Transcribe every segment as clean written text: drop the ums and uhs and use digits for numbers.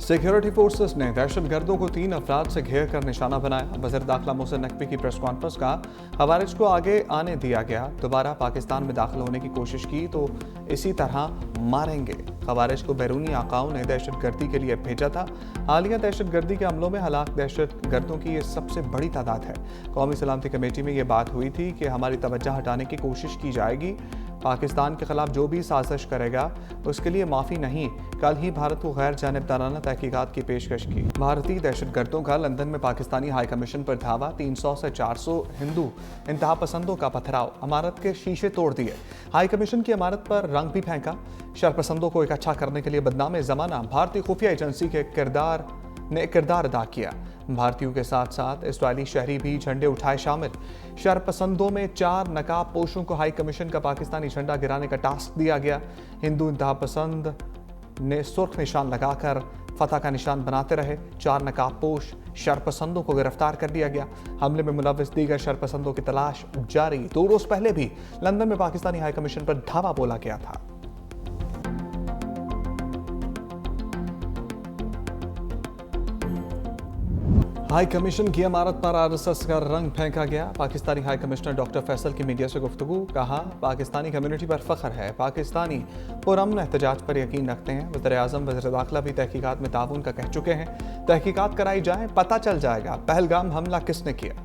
Security forces ने दहशतगर्दों को 3 अफराद से घेर कर निशाना बनाया। वज़ीर दाखिला मोहसिन नकवी की प्रेस कॉन्फ्रेंस का खवारिज को आगे आने दिया गया। दोबारा पाकिस्तान में दाखिल होने की कोशिश की तो इसी तरह मारेंगे। खवारिज को बैरूनी आकाओं ने दहशतगर्दी के लिए भेजा था। हालिया दहशतगर्दी के हमलों में हलाक दहशतगर्दों की ये सबसे बड़ी तादाद है। कौमी सलामती कमेटी में ये बात हुई थी कि हमारी तवज्जो हटाने की कोशिश की जाएगी। पाकिस्तान के खिलाफ जो भी साजिश करेगा उसके लिए माफ़ी नहीं। कल ही भारत को गैर जानिबदाराना तहकीकात की पेशकश की। भारतीय दहशतगर्दों का लंदन में पाकिस्तानी हाई कमीशन पर धावा। 300 से 400 हिंदू इंतहा पसंदों का पथराव, इमारत के शीशे तोड़ दिए। हाई कमीशन की इमारत पर रंग भी फेंका। शरपसंदों को इकट्ठा करने के लिए बदनाम ज़माना भारतीय खुफिया एजेंसी के किरदार अदा किया। भारतीयों के साथ साथ इस्राएली शहरी भी झंडे उठाए शामिल। शरपसंदों में 4 नकाब पोशों को हाई कमीशन का पाकिस्तानी झंडा गिराने का टास्क दिया गया। हिंदू इंतहा पसंद ने सुर्ख निशान लगाकर फतह का निशान बनाते रहे। 4 नकाब पोश शरपसंदों को गिरफ्तार कर लिया गया। हमले में मुलव्विस दीगर शरपसंदों की तलाश जारी। 2 रोज पहले भी लंदन में पाकिस्तानी हाई कमीशन पर धावा बोला गया था। हाई कमीशन की इमारत पर आरएसएस का रंग फेंका गया। Pakistani high commissioner doctor Faisal की मीडिया से गुफ्तगू। कहा, पाकिस्तानी कम्युनिटी पर फख्र है, पाकिस्तानी पुरअमन एहतजाज पर यकीन रखते हैं। वज़ीर-ए-आज़म वज़ीर दाखिला भी तहकीकात में ताउन का कह चुके हैं। तहकीकात कराई जाए, पता चल जाएगा पहलगाम हमला किसने किया।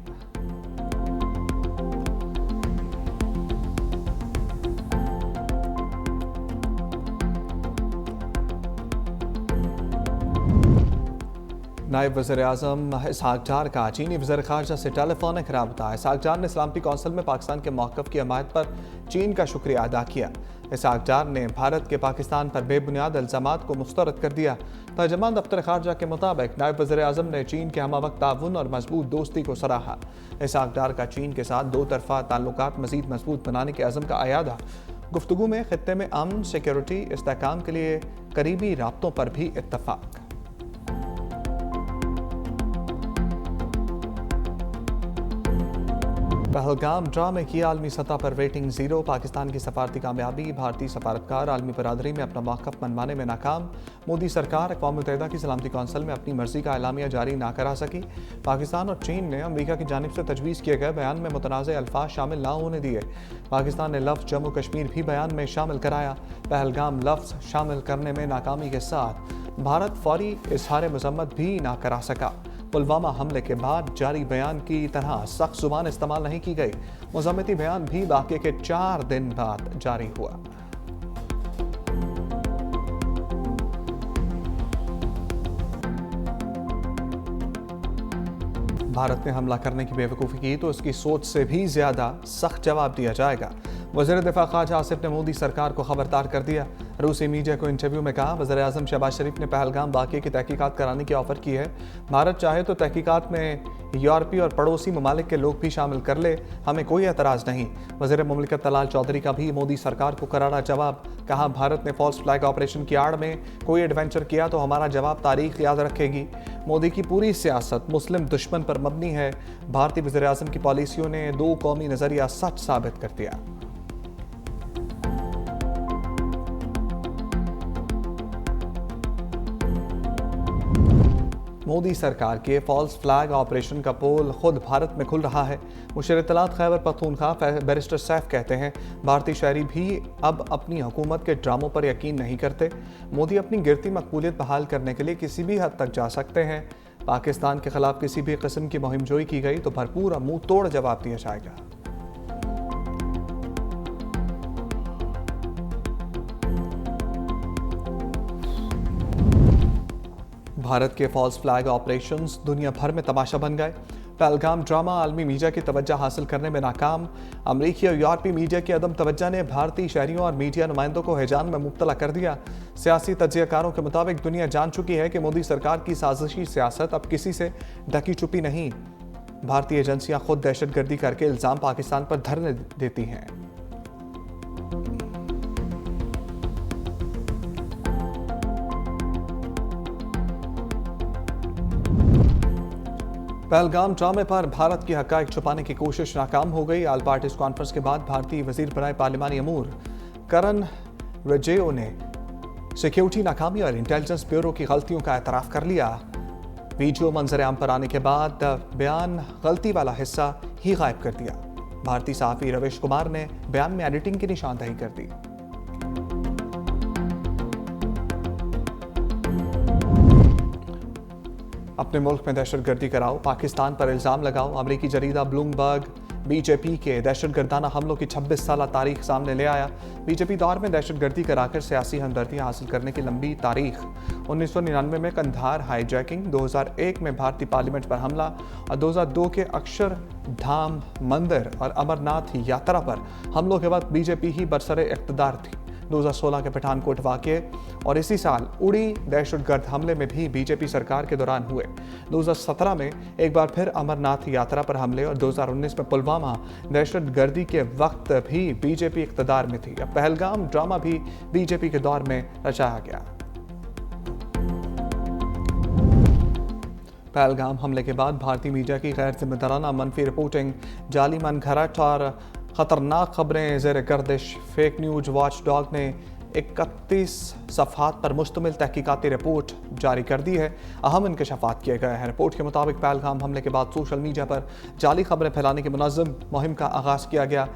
नायब वज़ीर-ए-आज़म इसहाक डार का चीनी वज़ीर ख़ारजा से टेलीफोनिक रब्ता। इसहाक डार ने सलामती कौंसिल में पाकिस्तान के मौक़िफ़ की हमायत पर चीन का शुक्रिया अदा किया। इसहाक डार ने भारत के पाकिस्तान पर बेबुनियाद इल्ज़ामात को मुस्तरद कर दिया। तर्जुमान दफ्तर ख़ारजा के मुताबिक नायब वज़ीर-ए-आज़म ने चीन के हमवक्त ताउन और मजबूत दोस्ती को सराहा। इसहाक डार का चीन के साथ 2 तरफ़ा ताल्लुकात मज़ीद मजबूत बनाने के अज़म का अयादा। गुफ्तगू में ख़ित्ते में अमन, सिक्योरिटी, इस्तेहकाम के लिए करीबी राब्तों पर भी इत्तफ़ाक़। पहलगाम ड्रामे की आलमी सतह पर रेटिंग 0। पाकिस्तान की सफारती कामयाबी। भारतीय सफारतकार आलमी बरादरी में अपना मौक़िफ़ मनवाने में नाकाम। मोदी सरकार अक़वाम मुत्तहिदा की सलामती कौंसिल में अपनी मर्जी का एलामिया जारी ना करा सकी। पाकिस्तान और चीन ने अमरीका की जानिब से तजवीज़ किए गए बयान में मुतनाज़ अल्फाज शामिल ना होने दिए। पाकिस्तान ने लफ्ज़ जम्मू कश्मीर भी बयान में शामिल कराया। पहलगाम लफ्ज़ शामिल करने में नाकामी के साथ भारत फौरी इजहार मज़म्मत भी ना करा सका। पुलवामा हमले के बाद जारी बयान की तरह सख्त जुबान इस्तेमाल नहीं की गई। मुज़म्मती बयान भी वाक़े के 4 दिन बाद जारी हुआ। भारत ने हमला करने की बेवकूफ़ी की तो इसकी सोच से भी ज़्यादा सख्त जवाब दिया जाएगा। वज़ीर दिफ़ा ख़ारजा आसिफ ने मोदी सरकार को खबरदार कर दिया। रूसी मीडिया को इंटरव्यू में कहा, वज़ीर-ए-आज़म शहबाज शरीफ ने पहलगाम वाक़े की तहकीकात कराने की ऑफ़र की है। भारत चाहे तो तहकीकात में यूरोपीय और पड़ोसी ममालिक के लोग भी शामिल कर ले, हमें कोई एतराज़ नहीं। वज़ीर मुमलिकत तलाल चौधरी का भी मोदी सरकार को करारा जवाब। कहा, भारत ने फॉल्स फ्लैग ऑपरेशन की आड़ में कोई एडवेंचर किया तो हमारा जवाब तारीख़ याद रखेगी। मोदी की पूरी सियासत मुस्लिम दुश्मन पर मबनी है। भारतीय वज़ीर-ए-आज़म की पॉलिसियों ने 2 कौमी नज़रिया सच साबित कर दिया। मोदी सरकार के फॉल्स फ्लैग ऑपरेशन का पोल खुद भारत में खुल रहा है। मुशीर इत्तलात खैबर पख्तूनख्वा बैरिस्टर सैफ कहते हैं, भारतीय शहरी भी अब अपनी हुकूमत के ड्रामों पर यकीन नहीं करते। मोदी अपनी गिरती मकबूलियत बहाल करने के लिए किसी भी हद तक जा सकते हैं। पाकिस्तान के खिलाफ किसी भी किस्म की मुहिमजोई की गई तो भरपूर मुंह तोड़ जवाब दिया जाएगा। भारत के फॉल्स फ्लैग ऑपरेशंस दुनिया भर में तमाशा बन गए। पहलगाम ड्रामा आलमी मीडिया की तवज्जो हासिल करने में नाकाम। अमरीकी और यूरोपीय मीडिया की अदम तवज्जो ने भारतीय शहरियों और मीडिया नुमाइंदों को हैजान में मुब्तला कर दिया। सियासी तज्ज़ियाकारों के मुताबिक दुनिया जान चुकी है कि मोदी सरकार की साजिशी सियासत अब किसी से ढकी छुपी नहीं। भारतीय एजेंसियां खुद दहशतगर्दी करके इल्ज़ाम पाकिस्तान पर धरने देती हैं। पहलगाम ड्रामे पर भारत की हक़ाइक़ छुपाने की कोशिश नाकाम हो गई। आल पार्टीज कॉन्फ्रेंस के बाद भारतीय वज़ीर बराए पार्लिमानी अमूर करन रिजिजू ने सिक्योरिटी नाकामी और इंटेलिजेंस ब्यूरो की गलतियों का एतराफ़ कर लिया। वीडियो मंजर आम पर आने के बाद बयान गलती वाला हिस्सा ही गायब कर दिया। भारतीय सहाफ़ी रवीश कुमार ने बयान में एडिटिंग की निशानदेही कर दी। अपने मुल्क में दहशतगर्दी कराओ, पाकिस्तान पर इल्ज़ाम लगाओ। अमरीकी जरीदा ब्लूमबर्ग बीजेपी के दहशतगर्दाना हमलों की 26 साल तारीख सामने ले आया। बीजेपी दौर में दहशतगर्दी कराकर सियासी हमदर्दियाँ हासिल करने की लंबी तारीख। 1999 में कंधार हाईजैकिंग, 2001 में भारतीय पार्लियामेंट पर हमला और 2002 के अक्षरधाम मंदिर और अमरनाथ यात्रा पर हमलों के वक्त बीजेपी ही बरसरे इक़्तिदार थी। 2016 के पठानकोट वाक़ये और इसी साल उड़ी दहशतगर्द हमले में भी बीजेपी सरकार के दौरान हुए। 2017 में एक बार फिर अमरनाथ यात्रा पर हमले और 2019 में पुलवामा दहशतगर्दी के वक्त भी बीजेपी इक़्तिदार में थी। अब पहलगाम ड्रामा भी बीजेपी के दौर में रचाया गया। पहलगाम हमले के बाद भारतीय मीडिया की गैर जिम्मेदाराना मनफी रिपोर्टिंग, जाली मनघरट और ख़तरनाक खबरें ज़ेर गर्दिश। फेक न्यूज वॉच डॉग ने 31 सफ़हात पर मुश्तमिल तहकीकाती रिपोर्ट जारी कर दी है। अहम इंकशाफात किए गए हैं। रिपोर्ट के मुताबिक पहलगाम हमले के बाद सोशल मीडिया पर जाली खबरें फैलाने की मुनज़्ज़म मुहिम का आगाज़ किया गया।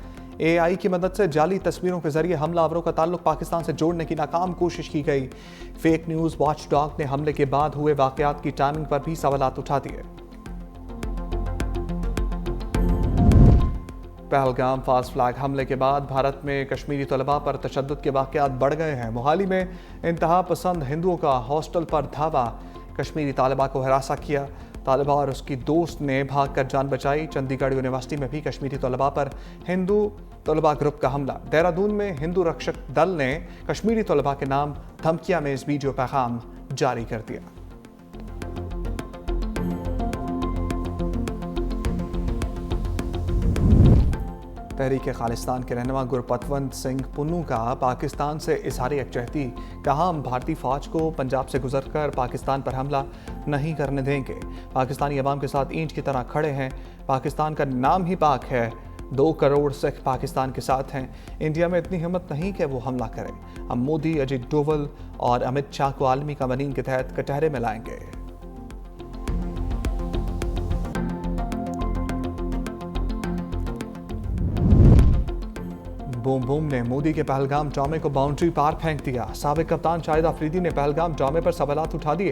AI की मदद से जाली तस्वीरों के जरिए हमलावरों का ताल्लुक पाकिस्तान से जोड़ने की नाकाम कोशिश की गई। फेक न्यूज़ वॉच डॉग ने हमले के बाद हुए वाक़यात की टाइमिंग पर भी सवालात उठा दिए। पहलगाम फास्ट फ्लैग हमले के बाद भारत में कश्मीरी तलबा पर तशद्दुद के वाक़यात बढ़ गए हैं। मोहाली में इंतहा पसंद हिंदुओं का हॉस्टल पर धावा, कश्मीरी तालिबा को हिरासा किया। तालिबा और उसकी दोस्त ने भागकर जान बचाई। चंडीगढ़ यूनिवर्सिटी में भी कश्मीरी तलबा पर हिंदू तलबा ग्रुप का हमला। देहरादून में हिंदू रक्षक दल ने कश्मीरी तलबा के नाम धमकियां में इस वीडियो पैगाम जारी कर दिया। तहरीक खालिस्तान के रहनुमा गुरपतवंत सिंह पुन्नू का पाकिस्तान से इज़हार यकजहती, कहा हम भारतीय फ़ौज को पंजाब से गुजरकर पाकिस्तान पर हमला नहीं करने देंगे। पाकिस्तानी अवाम के साथ ईंट की तरह खड़े हैं। पाकिस्तान का नाम ही पाक है। 2 करोड़ सिख पाकिस्तान के साथ हैं। इंडिया में इतनी हिम्मत नहीं कि वो हमला करें। हम मोदी, अजित डोवल और अमित शाह को आलमी कवानीन के तहत कटहरे में लाएंगे। बूम बूम ने मोदी के पहलगाम ड्रामे को बाउंड्री पार फेंक दिया। साबिक कप्तान शाहिद अफरीदी ने पहलगाम ड्रामे पर सवालात उठा दिए।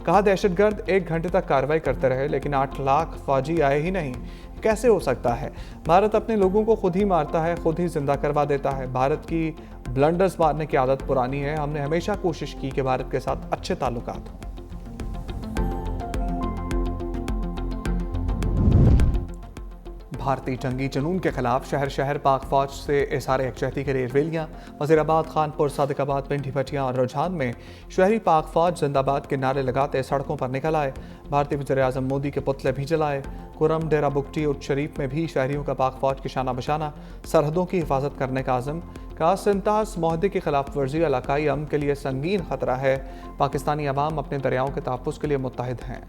कहा दहशतगर्द 1 घंटे तक कार्रवाई करते रहे लेकिन 8 लाख फौजी आए ही नहीं। कैसे हो सकता है? भारत अपने लोगों को खुद ही मारता है, खुद ही जिंदा करवा देता है। भारत की ब्लंडर्स मारने की आदत पुरानी है। हमने हमेशा कोशिश की कि भारत के साथ अच्छे ताल्लुकात हों। भारतीय जंगी जुनून के खिलाफ शहर शहर पाक फौज से इज़हार यकजहती के लिए रैलियाँ। वज़ीराबाद, खानपुर, सादिकाबाद, पिंडी भटिया और रुझान में शहरी पाक फौज जिंदाबाद के नारे लगाते सड़कों पर निकल आए। भारतीय वज़ीर-ए-आज़म मोदी के पुतले भी जलाए। कुरम, डेरा बुगटी, उच्च शरीफ में भी शहरियों का पाक फौज की शाना बशाना, सरहदों की हिफाजत करने का आज़म। कहा सिंतास माहदे की खिलाफ वर्जी इलाकाई अमन के लिए संगीन खतरा है। पाकिस्तानी अवाम अपने दरियाओं के तहफ़्फ़ुज़ के लिए मुत्तहिद हैं।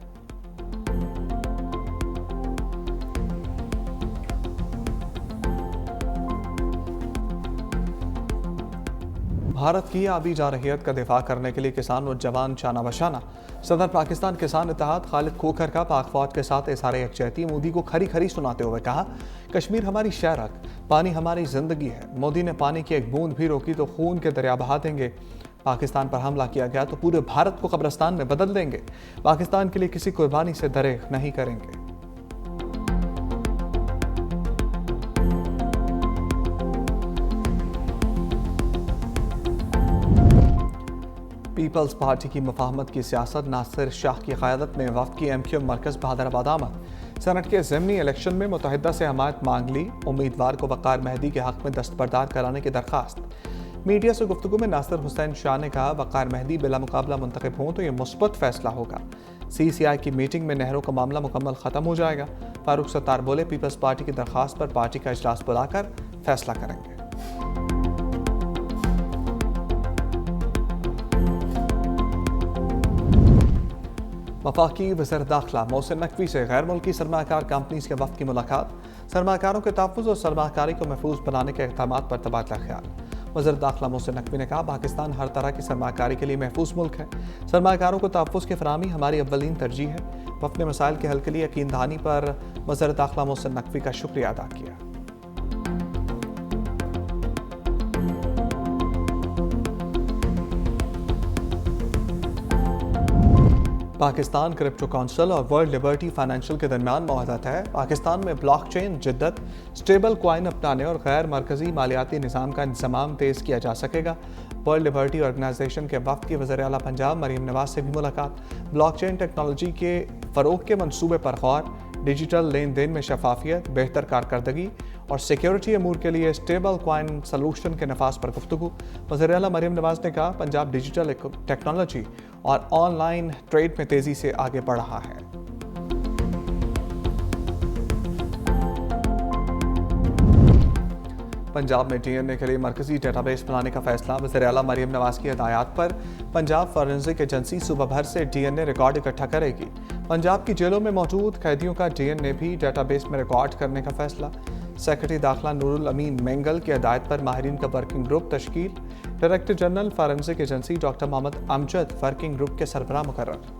भारत की आबी जारहियत का दिफा करने के लिए किसान और जवान शाना बशाना। सदर पाकिस्तान किसान इत्तेहाद खालिद खोखर का पाक फौज के साथ इज़हार यकजहती मोदी को खरी खरी सुनाते हुए कहा, कश्मीर हमारी शहरक, पानी हमारी जिंदगी है। मोदी ने पानी की एक बूंद भी रोकी तो खून के दरिया बहा देंगे। पाकिस्तान पर हमला किया गया तो पूरे भारत को कब्रिस्तान में बदल देंगे। पाकिस्तान के लिए किसी कुर्बानी से दरेग नहीं करेंगे। पीपल्स पार्टी की मुफाहमत की सियासत, नासिर शाह की क़यादत में वफ़द की MQ मरकज़ बहादराबाद आमद। सेनेट के ज़िमनी इलेक्शन में मुत्तहिदा से हमायत मांग ली। उम्मीदवार को वक़ार मेहदी के हक़ में दस्तबरदार कराने की दरख्वास्त। मीडिया से गुफ्तगू में नासिर हुसैन शाह ने कहा, वक़ार मेहदी बिला मुकाबला मुंतखब हों तो ये मुस्बत फैसला होगा। CCI की मीटिंग में नेहरू का मामला मुकम्मल ख़त्म हो जाएगा। फारूक सत्तार बोले, पीपल्स पार्टी की दरख्वास्त पर पार्टी का इजलास बुलाकर फैसला करेंगे। वफाकी वज़ीर दाखिला मोहसिन नकवी से गैर मुल्की सरमाकार कंपनीज के वफ़द की मुलाकात। सरमाकारों के तहफ़्फ़ुज़ और सरमाकारी को महफूज बनाने के इक़दामात पर तबादला ख्याल। वज़ीर दाखिला मोहसिन नकवी ने कहा, पाकिस्तान हर तरह की सरमाकारी के लिए महफूज मुल्क है। सरमाकारों को तहफ़्फ़ुज़ की फराहमी हमारी अव्वलीन तरजीह है। अपने मसाइल के हल के लिए यकीन दहानी पर वज़ीर दाखिला मोहसिन नकवी का शुक्रिया अदा किया। पाकिस्तान क्रिप्टो काउंसिल और वर्ल्ड लिबर्टी फाइनेंशियल के दरमियान मुआहदा है। पाकिस्तान में ब्लॉकचेन जिद्दत, स्टेबल कॉइन अपनाने और गैर मरकजी मालियाती निज़ाम का इंतज़ाम तेज़ किया जा सकेगा। वर्ल्ड लिबर्टी ऑर्गेनाइजेशन के वफ़द की वज़ीर आला पंजाब मरीम नवाज से भी मुलाकात। ब्लॉकचेन टेक्नोलॉजी के फ़रोग़ के मंसूबे पर गौर, डिजिटल लेन देन में शफाफियत, बेहतर कारकर्दगी और सिक्योरिटी अमूर के लिए स्टेबल कॉइन सलूशन के नफाज पर गुफ्तगू। वज़ीर आला मरीम नवाज ने कहा, पंजाब डिजिटल टेक्नोलॉजी और ऑनलाइन ट्रेड में तेज़ी से आगे बढ़ रहा है। पंजाब में डीएनए के लिए मरकजी डेटाबेस बनाने का फैसला। वज़ीर आला मरीम नवाज की हिदायत पर पंजाब फॉरेंसिक एजेंसी सूबा भर से डीएनए रिकॉर्ड इकट्ठा करेगी। पंजाब की जेलों में मौजूद कैदियों का डीएनए भी डेटाबेस में रिकॉर्ड करने का फैसला। सेक्रेटरी दाखिला नूरुल अमीन मेंगल की हिदायत पर माहिरीन का वर्किंग ग्रुप तश्कील। Director general forensic agency doctor Mohammad Amjad working group के सरबराह मुकर्रर।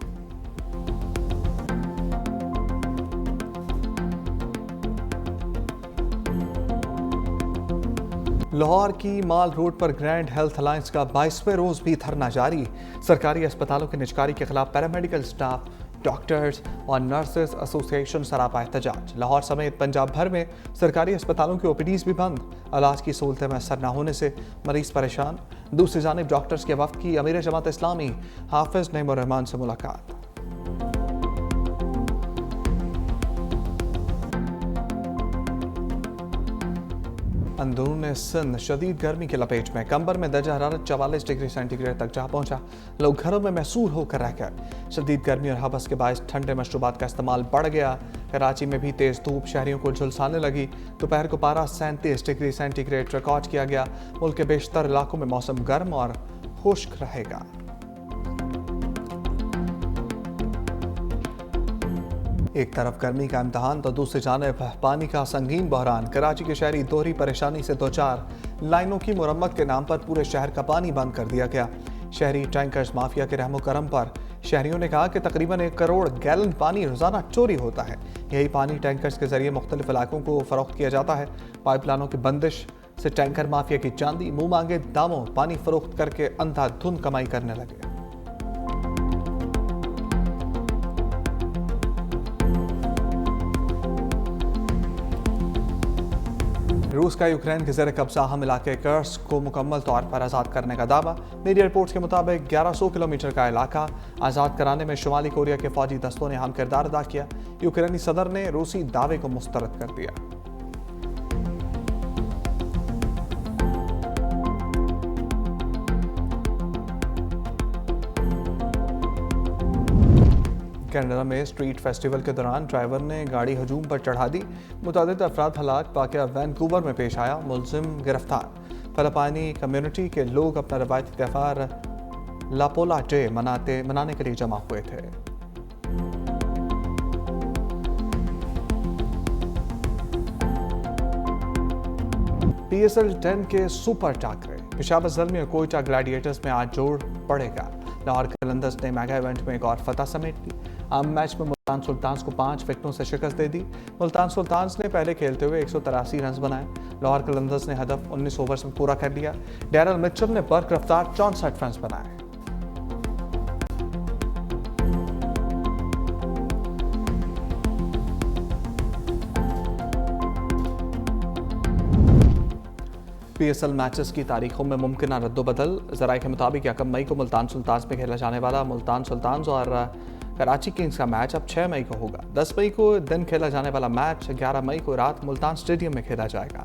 लाहौर की माल रोड पर ग्रैंड हेल्थ अलायंस का 22वें रोज भी धरना जारी। सरकारी अस्पतालों की निजकारी के खिलाफ पैरामेडिकल स्टाफ, डॉक्टर्स और नर्सेस एसोसिएशन सरापा एहतजाज। लाहौर समेत पंजाब भर में सरकारी अस्पतालों की ओपीडीज भी बंद। इलाज की सहूलतें मैसर न होने से मरीज परेशान। दूसरी जानिब डॉक्टर्स के वफ्द की अमीर जमात इस्लामी हाफिज नईमुर रहमान से मुलाकात। अंदरून सिंध शदीद गर्मी की लपेट में। कंबर में दर्जा हरारत 44 डिग्री सेंटीग्रेड तक जा पहुंचा। लोग घरों में महसूर होकर रह गए। शदीद गर्मी और हबस के बायस ठंडे मशरूबात का इस्तेमाल बढ़ गया। कराची में भी तेज धूप शहरियों को झुलसाने लगी। दोपहर को पारा 37 डिग्री सेंटीग्रेड रिकॉर्ड किया गया। मुल्क के बेशतर इलाकों में मौसम गर्म और खुश्क रहेगा। एक तरफ गर्मी का इम्तहान तो दूसरी जानिब पानी का संगीन बहरान। कराची के शहरी दोहरी परेशानी से दो चार। लाइनों की मुरम्मत के नाम पर पूरे शहर का पानी बंद कर दिया गया। शहरी टैंकर्स माफिया के रहमो करम पर शहरियों ने कहा कि तकरीबन 1 करोड़ गैलन पानी रोजाना चोरी होता है। यही पानी टैंकर्स के जरिए मुख्तलिफ इलाकों को फरोख्त किया जाता है। पाइपलाइनों की बंदिश से टैंकर माफिया की चांदी मुंह मांगे दामों पानी फरोख्त करके अंधाधुंध कमाई करने लगे। रूस का यूक्रेन के ज़ेर कब्जा अहम इलाके कर्स्क को मुकम्मल तौर पर आज़ाद करने का दावा। मीडिया रिपोर्ट्स के मुताबिक 1100 किलोमीटर का इलाका आज़ाद कराने में शुमाली कोरिया के फौजी दस्तों ने अहम किरदार अदा किया। यूक्रेनी सदर ने रूसी दावे को मुस्तरद कर दिया। कनाडा में स्ट्रीट फेस्टिवल के दौरान ड्राइवर ने गाड़ी हजूम पर चढ़ा दी। मुतादिद अफराद हलाक। वाक़या वैनकूवर में पेश आया। मुलजिम गिरफ्तार। फिलिपाइनी कम्युनिटी के लोग अपना रवायती त्यौहार लापोला डे मनाने के लिए जमा हुए थे। PSL 10 के सुपर टाकरे। पेशावर ज़ल्मी और कोयटा ग्लैडिएटर्स में आज जोड़ पड़ेगा। लाहौर कलंदर्स ने मेगा इवेंट में एक और फतह समेट ली। आम मैच में मुल्तान सुल्तान्स को 5 विकेटों से शिकस्त दे दी। मुल्तान सुल्तान्स ने पहले खेलते हुए 183 रन बनाए। लाहौर कलंदर्स ने हदफ 19 ओवर्स में पूरा कर लिया। डैरल मिचल ने बर्क रफ्तार 64 रन बनाए। PSL मैचेस की तारीखों में मुमकिन रद्दोबदल। ज़राए के मुताबिक 1 मई को मुल्तान सुल्तान्स में खेला जाने वाला मुल्तान सुल्तान्स और कराची किंग्स का मैच अब 6 मई को होगा। 10 मई को दिन खेला जाने वाला मैच 11 मई को रात मुल्तान स्टेडियम में खेला जाएगा।